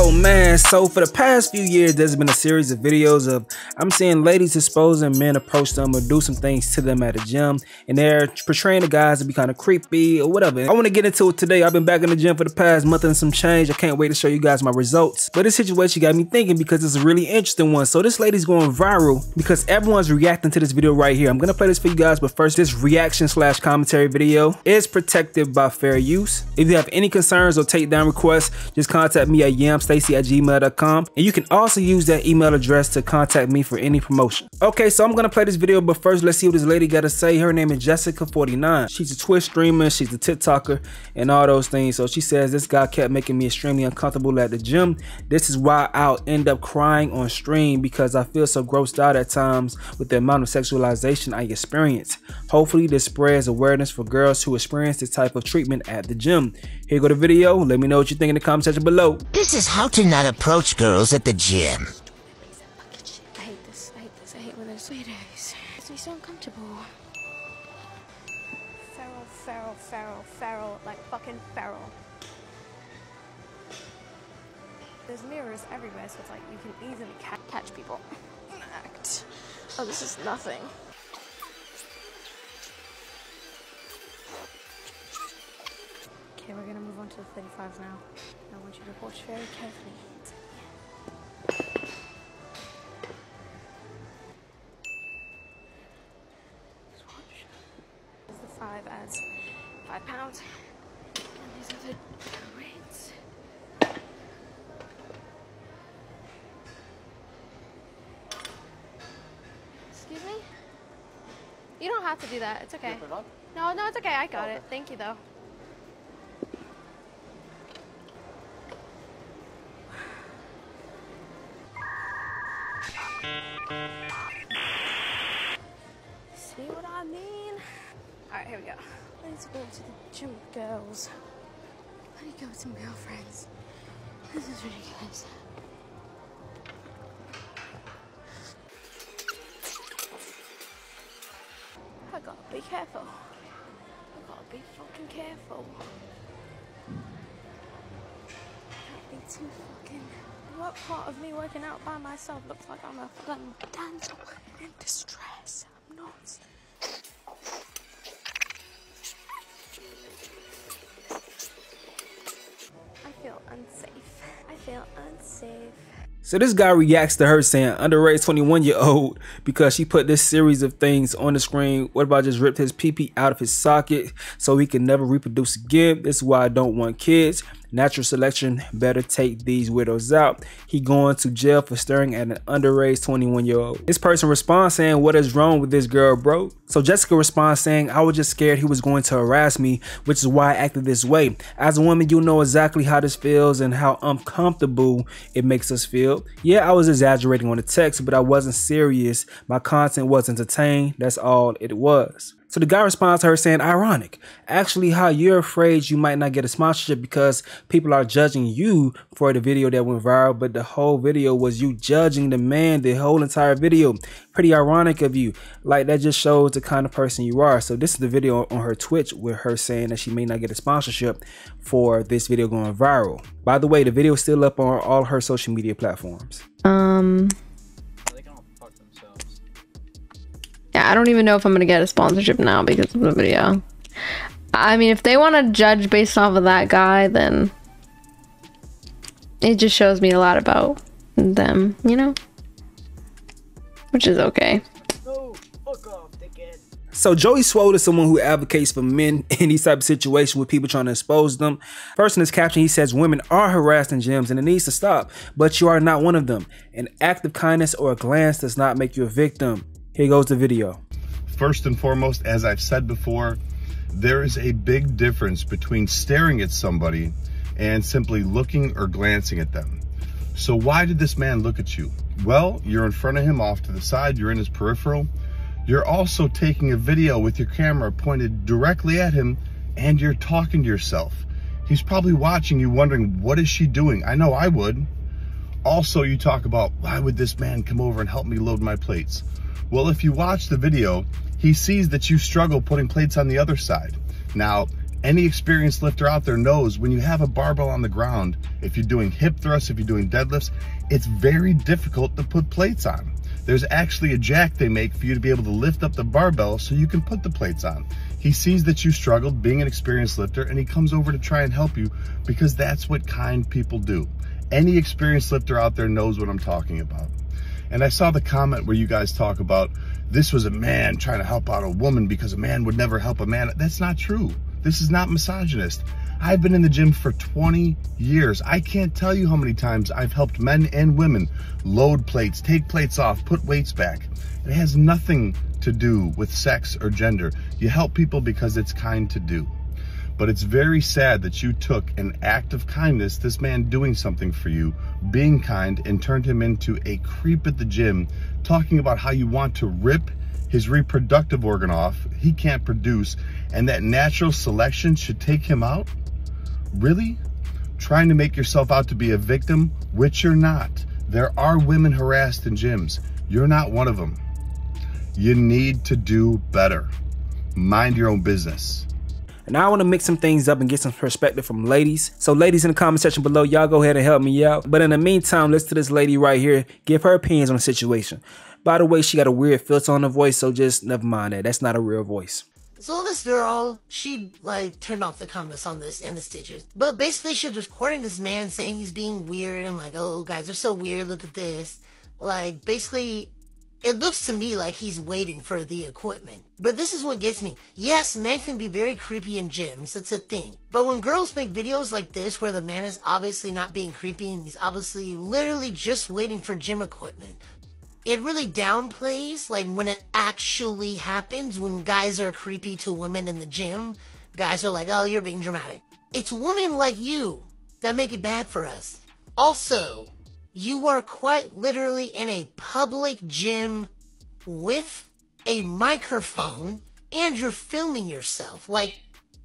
Oh man, so for the past few years, there's been a series of videos of I'm seeing ladies exposing men approach them or do some things to them at a gym, and they're portraying the guys to be kind of creepy or whatever. I want to get into it today. I've been back in the gym for the past month and some change. I can't wait to show you guys my results. But this situation got me thinking because it's a really interesting one. So this lady's going viral because everyone's reacting to this video right here. I'm gonna play this for you guys, but first, this reaction / commentary video is protected by fair use. If you have any concerns or takedown requests, just contact me at yamstacy@gmail.com, and you can also use that email address to contact me for any promotion. Okay, so I'm gonna play this video, but first let's see what this lady got to say. Her name is Jessica49. She's a Twitch streamer, she's a TikToker, and all those things. So she says, this guy kept making me extremely uncomfortable at the gym. This is why I'll end up crying on stream because I feel so grossed out at times with the amount of sexualization I experience. Hopefully this spreads awareness for girls who experience this type of treatment at the gym. Here go the video. Let me know what you think in the comment section below. This is how to not approach girls at the gym. I hate this. I hate when there's weirdos. It makes me so uncomfortable. Feral, like fucking feral. There's mirrors everywhere, so it's like you can easily catch people. Act. Oh, this is nothing. Okay, we're gonna move on to the 35s now. I want you to watch very carefully. Just watch. There's the 5 as 5 pounds. And these are the weights. Excuse me? You don't have to do that. It's okay. No, it's okay. I got it. Thank you, though. See what I mean? Alright, here we go. Let's go to the gym with girls. Let me go with some girlfriends. This is ridiculous. I gotta be careful. I gotta be fucking careful. Can't be too fucking... What part of me working out by myself looks like I'm a fucking damsel in distress? I'm not. I feel unsafe. I feel unsafe. So this guy reacts to her saying underage 21-year-old because she put this series of things on the screen. What about just ripped his pee-pee out of his socket so he can never reproduce again? This is why I don't want kids. Natural selection better take these widows out. He going to jail for staring at an underage 21-year-old. This person responds saying, what is wrong with this girl, bro? So Jessica responds saying, I was just scared he was going to harass me, which is why I acted this way. As a woman, you know exactly how this feels and how uncomfortable it makes us feel. Yeah, I was exaggerating on the text, but I wasn't serious. My content was entertained. That's all it was. So the guy responds to her saying, ironic. Actually, how you're afraid you might not get a sponsorship because people are judging you for the video that went viral, but the whole video was you judging the man, the whole entire video. Pretty ironic of you. Like, that just shows the kind of person you are. So this is the video on her Twitch with her saying that she may not get a sponsorship for this video going viral. By the way, the video is still up on all her social media platforms. Yeah, I don't even know if I'm gonna get a sponsorship now because of the video. I mean, if they want to judge based off of that guy, then it just shows me a lot about them, you know? Which is okay. Oh, fuck off, dickhead. So Joey Swole is someone who advocates for men in these type of situations with people trying to expose them. First in his caption, he says, women are harassed in gyms and it needs to stop, but you are not one of them. An act of kindness or a glance does not make you a victim. Here goes the video. First and foremost, as I've said before, there is a big difference between staring at somebody and simply looking or glancing at them. So why did this man look at you? Well, you're in front of him off to the side, you're in his peripheral. You're also taking a video with your camera pointed directly at him and you're talking to yourself. He's probably watching you wondering, what is she doing? I know I would. Also, you talk about, why would this man come over and help me load my plates? Well, if you watch the video, he sees that you struggle putting plates on the other side. Now, Any experienced lifter out there knows when you have a barbell on the ground, if you're doing hip thrusts, if you're doing deadlifts, it's very difficult to put plates on. There's actually a jack they make for you to be able to lift up the barbell so you can put the plates on. He sees that you struggled being an experienced lifter and he comes over to try and help you because that's what kind people do. Any experienced lifter out there knows what I'm talking about. And I saw the comment where you guys talk about this was a man trying to help out a woman because a man would never help a man. That's not true. This is not misogynist. I've been in the gym for 20 years. I can't tell you how many times I've helped men and women load plates, take plates off, put weights back. It has nothing to do with sex or gender. You help people because it's kind to do. But it's very sad that you took an act of kindness, this man doing something for you, being kind, and turned him into a creep at the gym, talking about how you want to rip his reproductive organ off, he can't produce, and that natural selection should take him out? Really? Trying to make yourself out to be a victim, which you're not. There are women harassed in gyms. You're not one of them. You need to do better. Mind your own business. And I want to mix some things up and get some perspective from ladies. So ladies in the comment section below, y'all go ahead and help me out. But in the meantime, listen to this lady right here give her opinions on the situation. By the way, she got a weird filter on her voice, so just never mind that. That's not a real voice. So this girl, she turned off the comments on this and the stitches. But basically she was recording this man saying he's being weird and like, oh guys are so weird, look at this. Like basically, it looks to me like he's waiting for the equipment. But this is what gets me. Yes, men can be very creepy in gyms, that's a thing. But when girls make videos like this where the man is obviously not being creepy and he's obviously literally just waiting for gym equipment, it really downplays like when it actually happens, when guys are creepy to women in the gym. Guys are like, oh, you're being dramatic. It's women like you that make it bad for us. Also, you are quite literally in a public gym with a microphone and you're filming yourself. Like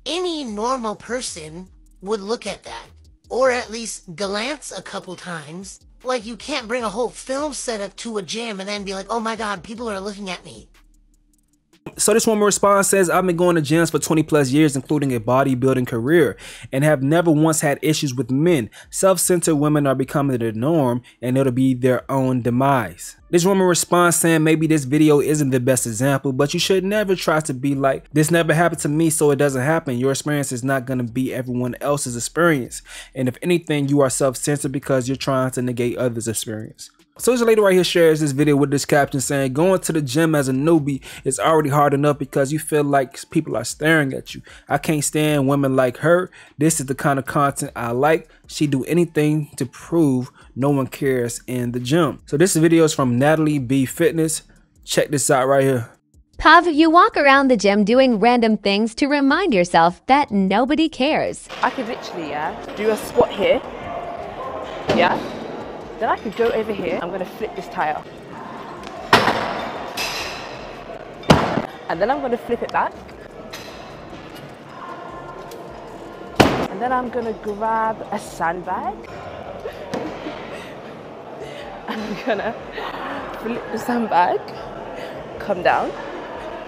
any normal person would look at that, or at least glance a couple times. Like, you can't bring a whole film setup to a gym and then be like, oh my god, people are looking at me. So this woman response says, I've been going to gyms for 20 plus years, including a bodybuilding career, and have never once had issues with men. Self-centered women are becoming the norm, and it'll be their own demise. This woman responds saying, maybe this video isn't the best example, but you should never try to be like, this never happened to me, so it doesn't happen. Your experience is not going to be everyone else's experience. And if anything, you are self-centered because you're trying to negate others' experience. So this lady right here shares this video with this caption saying, going to the gym as a newbie is already hard enough because you feel like people are staring at you. I can't stand women like her. This is the kind of content I like. She do anything to prove no one cares in the gym. So this video is from Natalie B Fitness. Check this out right here. Pav, you walk around the gym doing random things to remind yourself that nobody cares. I could literally, do a squat here, Then I could go over here. I'm gonna flip this tire. And then I'm gonna flip it back. And then I'm gonna grab a sandbag. And I'm gonna flip the sandbag, come down,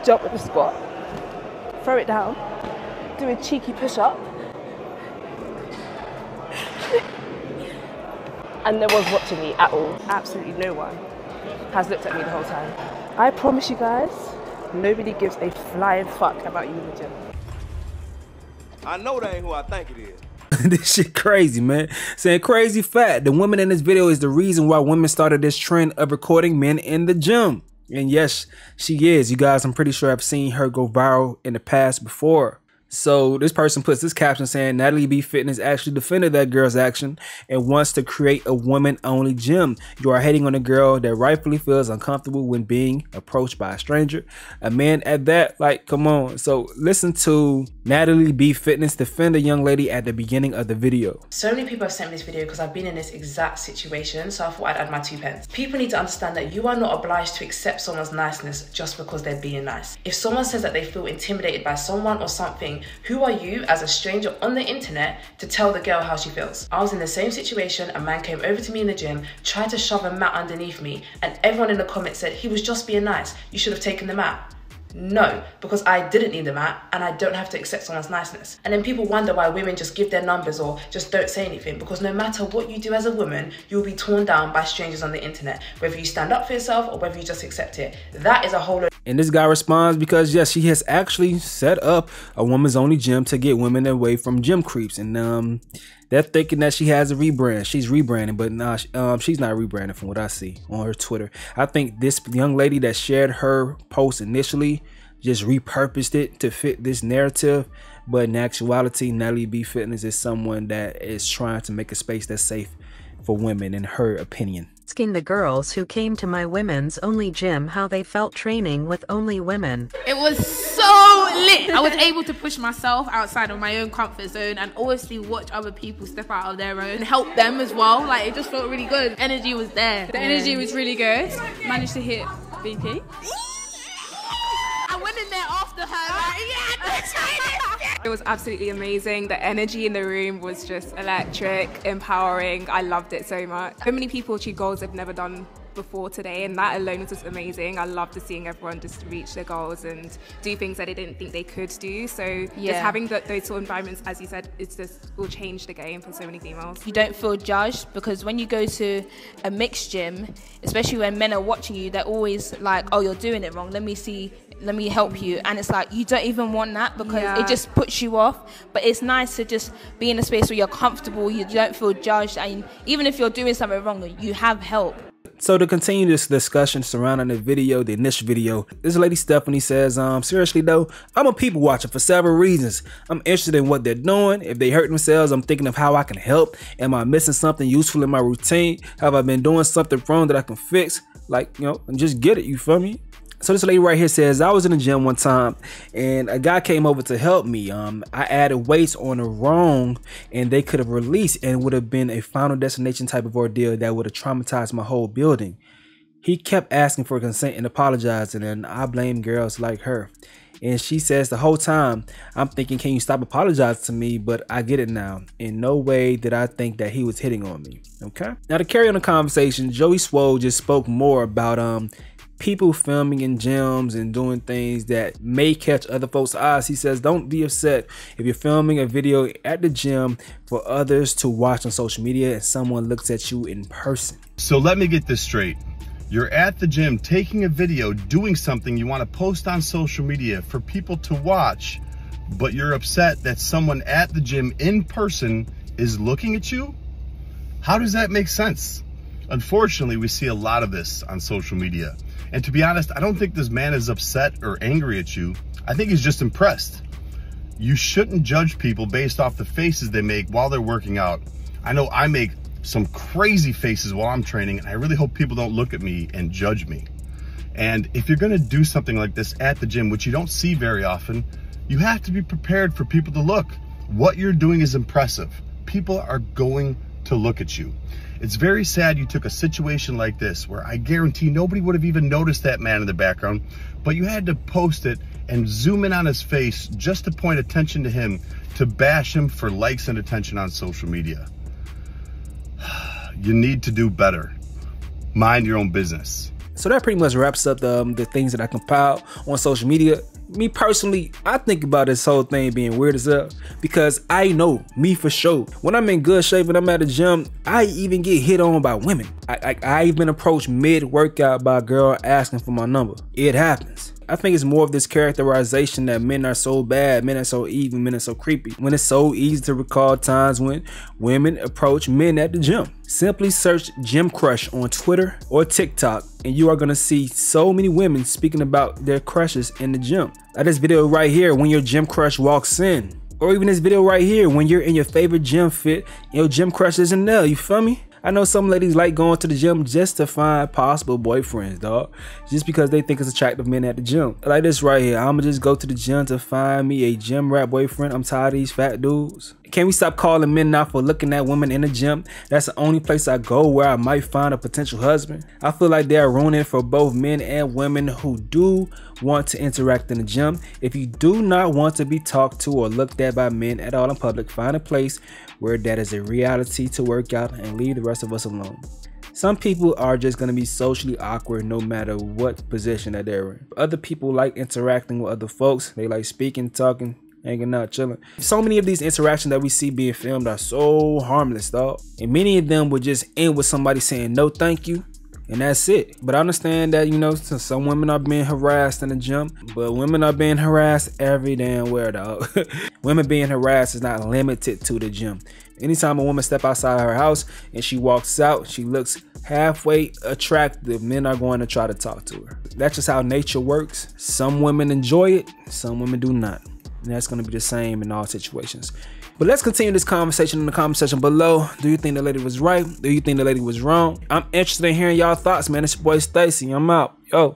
jump with the squat, throw it down, do a cheeky push-up. And no one's watching me at all. Absolutely no one has looked at me the whole time. I promise you guys, nobody gives a flying fuck about you in the gym. I know that ain't who I think it is. This shit crazy, man. Saying crazy fact, the woman in this video is the reason why women started this trend of recording men in the gym. And yes, she is. You guys, I'm pretty sure I've seen her go viral in the past before. So this person puts this caption saying Natalie B Fitness actually defended that girl's action and wants to create a woman-only gym. You are hating on a girl that rightfully feels uncomfortable when being approached by a stranger. A man at that, like, come on. So listen to Natalie B Fitness defend a young lady at the beginning of the video. So many people have sent me this video because I've been in this exact situation, so I thought I'd add my 2 pence. People need to understand that you are not obliged to accept someone's niceness just because they're being nice. If someone says that they feel intimidated by someone or something, who are you as a stranger on the internet to tell the girl how she feels? I was in the same situation. A man came over to me in the gym, tried to shove a mat underneath me, and everyone in the comments said he was just being nice. You should have taken the mat. No, because I didn't need the mat and I don't have to accept someone's niceness. And then people wonder why women just give their numbers or just don't say anything, because no matter what you do as a woman, you'll be torn down by strangers on the internet, whether you stand up for yourself or whether you just accept it. That is a whole lot. And this guy responds because yes, she has actually set up a woman's only gym to get women away from gym creeps. And they're thinking that she has a rebrand. She's rebranding, but nah, she's not rebranding from what I see on her Twitter. I think this young lady that shared her post initially just repurposed it to fit this narrative. But in actuality, Nelly B Fitness is someone that is trying to make a space that's safe for women, in her opinion. Asking the girls who came to my women's only gym how they felt training with only women. It was so lit. I was able to push myself outside of my own comfort zone and obviously watch other people step out of their own and help them as well. Like, it just felt really good. Energy was there. The energy was really good. Managed to hit BP. I went in there after her. Like, yeah, it was absolutely amazing. The energy in the room was just electric, empowering. I loved it so much. So many people achieve goals they've never done before today, and that alone was just amazing. I loved seeing everyone just reach their goals and do things that they didn't think they could do. So just having those sort of environments, as you said, it's just will change the game for so many females. You don't feel judged, because when you go to a mixed gym, especially when men are watching you, they're always like, oh, you're doing it wrong, let me help you. And it's like, you don't even want that, because it just puts you off. But it's nice to just be in a space where you're comfortable, you don't feel judged, and even if you're doing something wrong, you have help. So to continue this discussion surrounding the initial video, this lady Stephanie says, seriously though, I'm a people watcher for several reasons. I'm interested in what they're doing. If they hurt themselves, I'm thinking of how I can help. Am I missing something useful in my routine? Have I been doing something wrong that I can fix? Like, you know, and just get it, you feel me? So this lady right here says, I was in the gym one time and a guy came over to help me. I added weights on the wrong and they could have released, and would have been a final destination type of ordeal that would have traumatized my whole building. He kept asking for consent and apologizing, and I blame girls like her. And she says the whole time, I'm thinking, can you stop apologizing to me? But I get it now. In no way did I think that he was hitting on me. Okay. Now to carry on the conversation, Joey Swole just spoke more about people filming in gyms and doing things that may catch other folks' eyes. He says, don't be upset if you're filming a video at the gym for others to watch on social media and someone looks at you in person. So let me get this straight. You're at the gym taking a video, doing something you want to post on social media for people to watch, but you're upset that someone at the gym in person is looking at you? How does that make sense? Unfortunately, we see a lot of this on social media. And to be honest, I don't think this man is upset or angry at you. I think he's just impressed. You shouldn't judge people based off the faces they make while they're working out. I know I make some crazy faces while I'm training, and I really hope people don't look at me and judge me. And if you're gonna do something like this at the gym, which you don't see very often, you have to be prepared for people to look. What you're doing is impressive. People are going to look at you. It's very sad you took a situation like this where I guarantee nobody would have even noticed that man in the background, but you had to post it and zoom in on his face just to point attention to him, to bash him for likes and attention on social media. You need to do better. Mind your own business. So that pretty much wraps up the things that I compiled on social media. Me personally, I think about this whole thing being weird as hell, because I know me for sure. When I'm in good shape and I'm at the gym, I even get hit on by women. I even approached mid-workout by a girl asking for my number. It happens. I think it's more of this characterization that men are so bad, men are so evil, men are so creepy, when it's so easy to recall times when women approach men at the gym. Simply search Gym Crush on Twitter or TikTok and you are going to see so many women speaking about their crushes in the gym. Like this video right here, when your gym crush walks in. Or even this video right here, when you're in your favorite gym fit and your gym crush isn't there, you feel me? I know some ladies like going to the gym just to find possible boyfriends, dog. Just because they think it's attractive men at the gym. Like this right here, I'ma just go to the gym to find me a gym rat boyfriend. I'm tired of these fat dudes. Can we stop calling men out for looking at women in the gym? That's the only place I go where I might find a potential husband. I feel like they are ruining for both men and women who do want to interact in the gym. If you do not want to be talked to or looked at by men at all in public, find a place where that is a reality to work out and leave the rest of us alone. Some people are just going to be socially awkward no matter what position that they're in. Other people like interacting with other folks. They like speaking, talking, hanging out, chilling. So many of these interactions that we see being filmed are so harmless, dog. And many of them would just end with somebody saying no thank you, and that's it. But I understand that, you know, some women are being harassed in the gym, but women are being harassed every damn where, dog. Women being harassed is not limited to the gym. Anytime a woman step outside her house and she walks out, she looks halfway attractive, men are going to try to talk to her. That's just how nature works. Some women enjoy it, some women do not. And that's going to be the same in all situations. But let's continue this conversation in the comment section below. Do you think the lady was right? Do you think the lady was wrong? I'm interested in hearing y'all thoughts, man. It's your boy Stacy. I'm out. Yo.